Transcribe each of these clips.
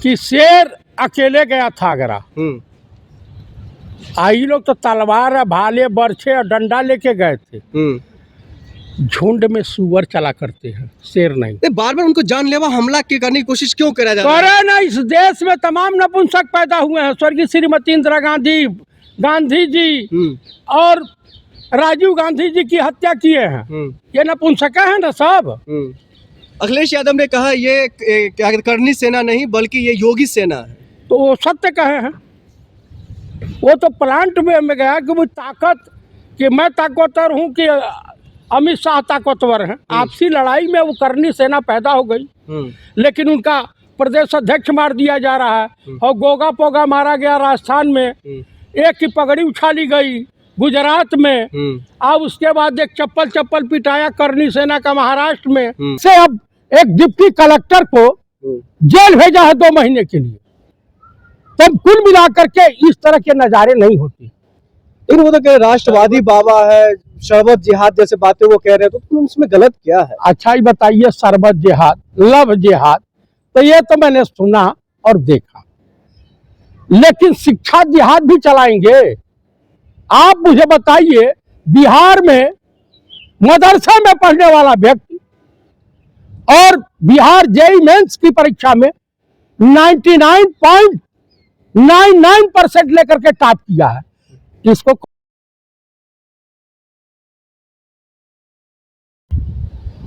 कि शेर अकेले गया था आगरा। आई लोग तो तलवार भाले बरछे और डंडा लेके गए थे। झुंड में सुअर चला करते हैं, शेर नहीं। बार बार उनको जानलेवा हमला करने की कोशिश क्यों करा जा रहा है? करे ना, इस देश में तमाम नपुंसक पैदा हुए हैं। स्वर्गीय श्रीमती इंदिरा गांधी, गांधी जी और राजीव गांधी जी की हत्या किए हैं। ये नपुंसक है ना सब। अखिलेश यादव ने कहा ये क्या करनी सेना नहीं बल्कि ये योगी सेना है। तो वो सत्य कहे हैं। वो तो प्लांट में गया कि वो ताकत, कि मैं ताकतवर हूँ कि अमित शाह ताकतवर हैं। आपसी लड़ाई में वो करनी सेना पैदा हो गई। लेकिन उनका प्रदेश अध्यक्ष मार दिया जा रहा है और गोगा पोगा मारा गया राजस्थान में। एक की पगड़ी उछाली गई गुजरात में। अब उसके बाद एक चप्पल पिटाया करनी सेना का महाराष्ट्र में। से अब एक डिप्टी कलेक्टर को जेल भेजा है 2 महीने के लिए। तब कुल मिलाकर के इस तरह के नज़ारे नहीं होते। लेकिन वो तो कह राष्ट्रवादी बाबा है, शरबत जिहाद जैसे बातें वो कह रहे हैं, तो तुम उसमें गलत क्या है? अच्छा ही बताइए, शरबत जिहाद, लव जिहाद, तो ये तो मैंने सुना और देखा। लेकिन शिक्षा जिहाद भी चलाएंगे? आप मुझे बताइए, बिहार में मदरसा में पढ़ने वाला व्यक्ति और बिहार जेईई मेंस की परीक्षा में 99.99% लेकर के टॉप किया है। इसको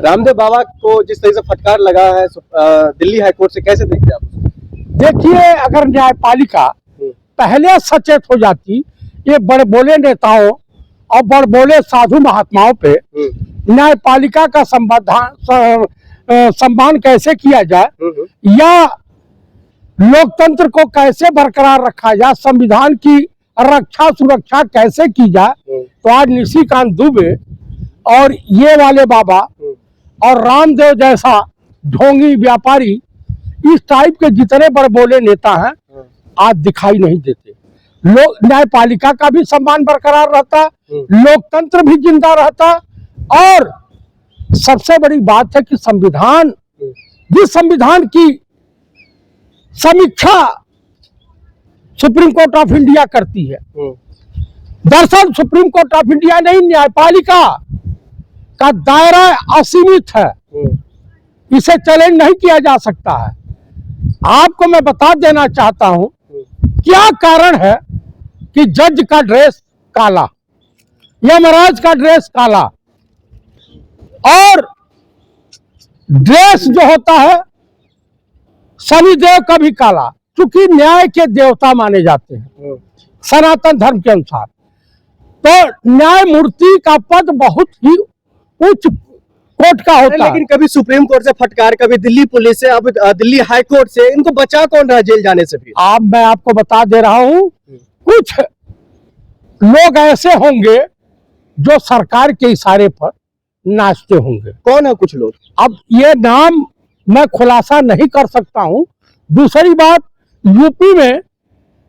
रामदेव बाबा को जिस तरह से फटकार लगा है दिल्ली हाईकोर्ट से, कैसे देखते हैं आप? देखिए, अगर न्यायपालिका पहले सचेत हो जाती ये बड़बोले नेताओं और बड़बोले साधु महात्माओं पे न्यायपालिका का सम्मान कैसे किया जाए या लोकतंत्र को कैसे बरकरार रखा जाए, संविधान की रक्षा सुरक्षा कैसे की जाए, तो आज निशिकांत दुबे और ये वाले बाबा और रामदेव जैसा ढोंगी व्यापारी, इस टाइप के जितने बड़बोले नेता हैं आज दिखाई नहीं देते। लोग न्यायपालिका का भी सम्मान बरकरार रहता, लोकतंत्र भी जिंदा रहता। और सबसे बड़ी बात है कि संविधान, जिस संविधान की समीक्षा सुप्रीम कोर्ट ऑफ इंडिया करती है, दरअसल सुप्रीम कोर्ट ऑफ इंडिया नहीं, न्यायपालिका का दायरा असीमित है। इसे चैलेंज नहीं किया जा सकता है। आपको मैं बता देना चाहता हूं क्या कारण है कि जज का ड्रेस काला, यमराज का ड्रेस काला, और ड्रेस जो होता है शनिदेव का भी काला, क्योंकि न्याय के देवता माने जाते हैं सनातन धर्म के अनुसार। तो न्यायमूर्ति का पद बहुत ही उच्च कोर्ट का होता है। लेकिन कभी सुप्रीम कोर्ट से फटकार, कभी दिल्ली पुलिस से, अब दिल्ली हाई कोर्ट से, इनको बचा कौन रहा जेल जाने से? भी मैं आपको बता दे रहा हूं, कुछ लोग ऐसे होंगे जो सरकार के इशारे पर नाचते होंगे। कौन है कुछ लोग? अब ये नाम मैं खुलासा नहीं कर सकता हूं। दूसरी बात, यूपी में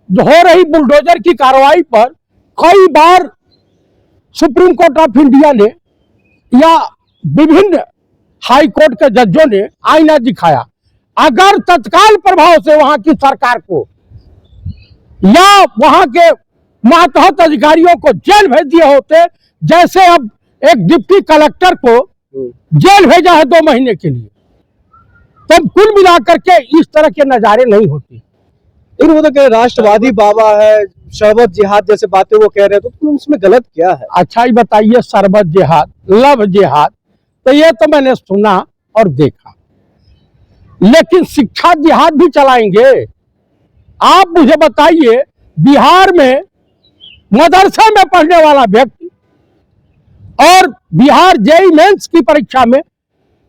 हो रही बुलडोजर की कार्रवाई पर कई बार सुप्रीम कोर्ट ऑफ इंडिया ने या विभिन्न हाई कोर्ट के जजों ने आईना दिखाया। अगर तत्काल प्रभाव से वहां की सरकार को या वहां के मातहत अधिकारियों को जेल भेज दिए होते, जैसे अब एक डिप्टी कलेक्टर को जेल भेजा है 2 महीने के लिए, तो कुल मिलाकर के इस तरह के नज़ारे नहीं होते। लेकिन वो तो कह राष्ट्रवादी बाबा है, शरबत जिहाद जैसे बातें वो कह रहे हैं, तो तुम उसमें गलत क्या है? अच्छा ही बताइए, शरबत जिहाद, लव जिहाद, तो ये तो मैंने सुना और देखा। लेकिन शिक्षा जिहाद भी चलाएंगे? आप मुझे बताइए, बिहार में मदरसा में पढ़ने वाला व्यक्ति और बिहार जेईई मेंस की परीक्षा में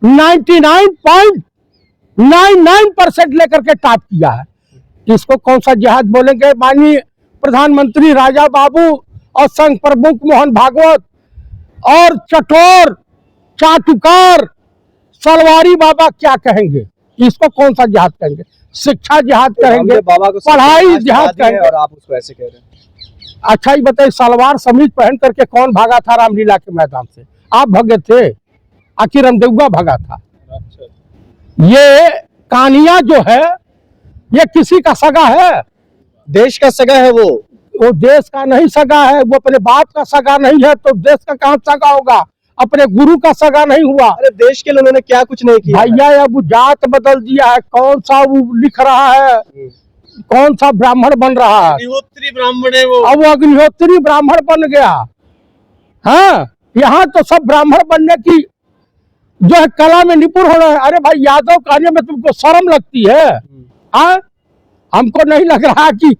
99.99% लेकर के टॉप किया है। इसको कौन सा जिहाद बोलेंगे? माननीय प्रधानमंत्री राजा बाबू और संघ प्रमुख मोहन भागवत और चटोर चाटुकार सलवारी बाबा क्या कहेंगे? इसको कौन सा जिहाद कहेंगे? शिक्षा जिहाद कहेंगे, पढ़ाई जिहाद कहेंगे, और आप उसको ऐसे कह रहे हैं। अच्छा ही बताइए, सलवार समीज पहन करके कौन भागा था रामलीला के मैदान से? आप भगे थे? आखिर रामदेवगा भगा था। ये कहानियां जो है ये किसी का सगा है? देश का सगा है वो देश का नहीं सगा है, वो अपने बाप का सगा नहीं है तो देश का कहाँ सगा होगा? अपने गुरु का सगा नहीं हुआ। अरे देश के लिए उन्होंने क्या कुछ नहीं किया है? भैया अब जात बदल दिया है, कौन सा वो लिख रहा है, कौन सा ब्राह्मण बन रहा है? अग्निहोत्री ब्राह्मण है वो। अब वो अग्निहोत्री ब्राह्मण बन गया। हाँ, यहाँ तो सब ब्राह्मण बनने की जो है कला में निपुण हो रहा है। अरे भाई यादव कहने में तुमको शर्म लगती है? हाँ, हमको नहीं लग रहा कि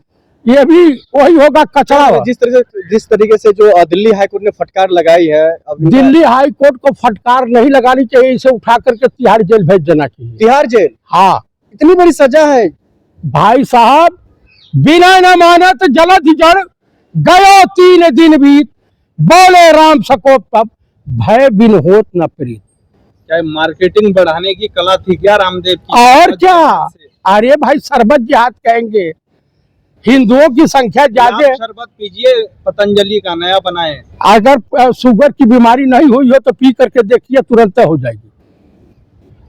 ये भी वही होगा कचरा। जिस तरीके से जो दिल्ली हाईकोर्ट ने फटकार लगाई है, अब दिल्ली हाई कोर्ट को फटकार नहीं लगानी चाहिए, इसे उठा करके तिहाड़ जेल भेज देना चाहिए। तिहाड़ जेल? हाँ, इतनी बड़ी सजा है भाई साहब, बिना न मानत जलधि जड़ गयो 3 दिन बीत, बोले राम सकोप तब भय बिन होत न प्रीत। क्या मार्केटिंग बढ़ाने की कला थी क्या रामदेव की? और क्या? अरे भाई शरबत जिहाद कहेंगे, हिंदुओं की संख्या ज्यादा है। शरबत पीजिए, पतंजलि का नया बनाए। अगर शुगर की बीमारी नहीं हुई हो तो पी करके देखिए, तुरंत हो जाएगी।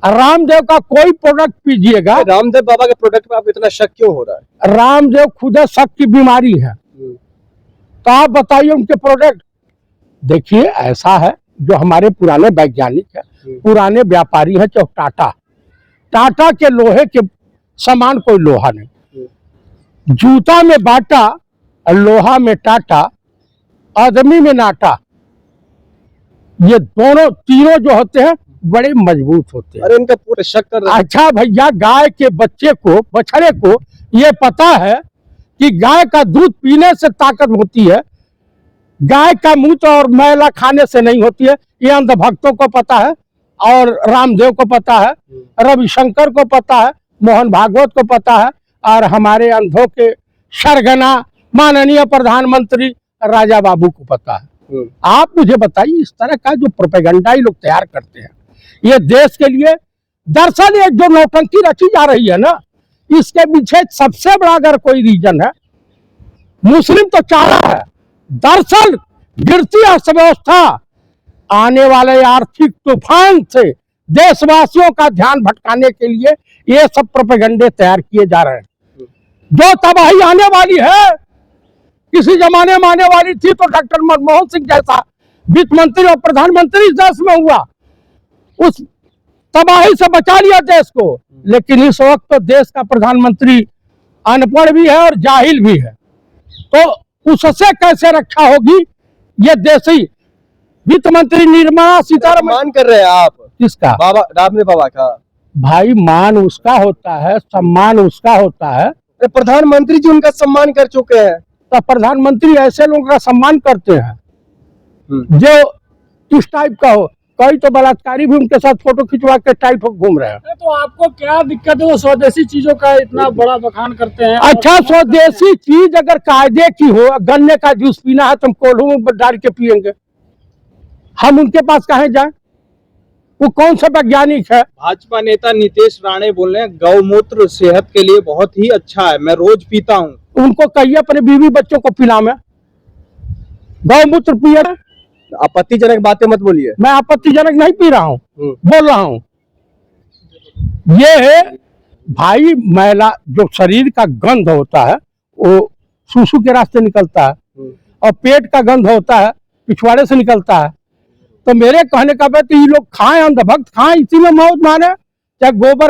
रामदेव का कोई प्रोडक्ट पीजिएगा। रामदेव बाबा के प्रोडक्ट पे आपको इतना शक क्यों हो रहा है? रामदेव खुद शक की बीमारी है, तो आप बताइए उनके प्रोडक्ट। देखिए ऐसा है, जो हमारे पुराने वैज्ञानिक है, पुराने व्यापारी है, चाहे टाटा के लोहे के समान कोई लोहा नहीं। जूता में बाटा, लोहा में टाटा, आदमी में नाटा, ये दोनों तीनों जो होते हैं बड़े मजबूत होते हैं। अरे इनका पूरा शक कर रहा है। अच्छा भैया, गाय के बच्चे को, बछड़े को ये पता है कि गाय का दूध पीने से ताकत होती है, गाय का मूत्र और मैला खाने से नहीं होती है। ये अंधभक्तों को पता है, और रामदेव को पता है, रविशंकर को पता है, मोहन भागवत को पता है, और हमारे अंधों के सरगना माननीय प्रधानमंत्री राजा बाबू को पता है। आप मुझे बताइए, इस तरह का जो प्रोपेगेंडा ये लोग तैयार करते हैं, ये देश के लिए दरअसल ये जो नौटंकी रची जा रही है ना, इसके पीछे सबसे बड़ा अगर कोई रीजन है, मुस्लिम तो चाह रहा है। दरअसल गिरती अर्थव्यवस्था, आने वाले आर्थिक तूफान से देशवासियों का ध्यान भटकाने के लिए ये सब प्रोपेगेंडे तैयार किए जा रहे हैं। जो तबाही आने वाली है, किसी जमाने में आने वाली थी तो डॉक्टर मनमोहन सिंह जैसा वित्त मंत्री और प्रधानमंत्री इस देश में हुआ, उस तबाही से बचा लिया देश को। लेकिन इस वक्त तो देश का प्रधानमंत्री अनपढ़ भी है और जाहिल भी है, तो उससे कैसे रक्षा होगी? ये देशी वित्त मंत्री निर्मला सीतारमण मान कर रहे हैं आप किसका? बाबा रामदेव बाबा का। भाई मान उसका होता है, सम्मान उसका होता है। प्रधानमंत्री जी उनका सम्मान कर चुके हैं। तो प्रधानमंत्री ऐसे लोगों का सम्मान करते हैं जो इस टाइप का हो। कई तो बलात्कारी भी उनके साथ फोटो खिंचवा के टाइप घूम रहे हैं। तो आपको क्या दिक्कत है? वो स्वदेशी चीजों का इतना बड़ा बखान करते हैं। अच्छा, स्वदेशी चीज अगर कायदे की हो, गन्ने का जूस पीना है तो हम कोल्हू में डाल के पियेंगे, हम उनके पास कहाँ जाएं? वो कौन सा वैज्ञानिक है? भाजपा नेता नीतीश राणे बोल रहे हैं गौमूत्र सेहत के लिए बहुत ही अच्छा है, मैं रोज पीता हूँ। उनको कहिए अपने बीवी बच्चों को पिलावे, गौमूत्र पिए। आपत्तिजनक बातें मत बोलिए। मैं आपत्तिजनक नहीं पी रहा हूँ, बोल रहा हूँ ये है भाई, मैला जो शरीर का गंध होता है वो सूसू के रास्ते निकलता है, और पेट का गंध होता है पिछवाड़े से निकलता है। तो मेरे कहने का बात, ये लोग खाएं, अंधभक्त खाएं, इसी में मौत माने, चाहे गोबर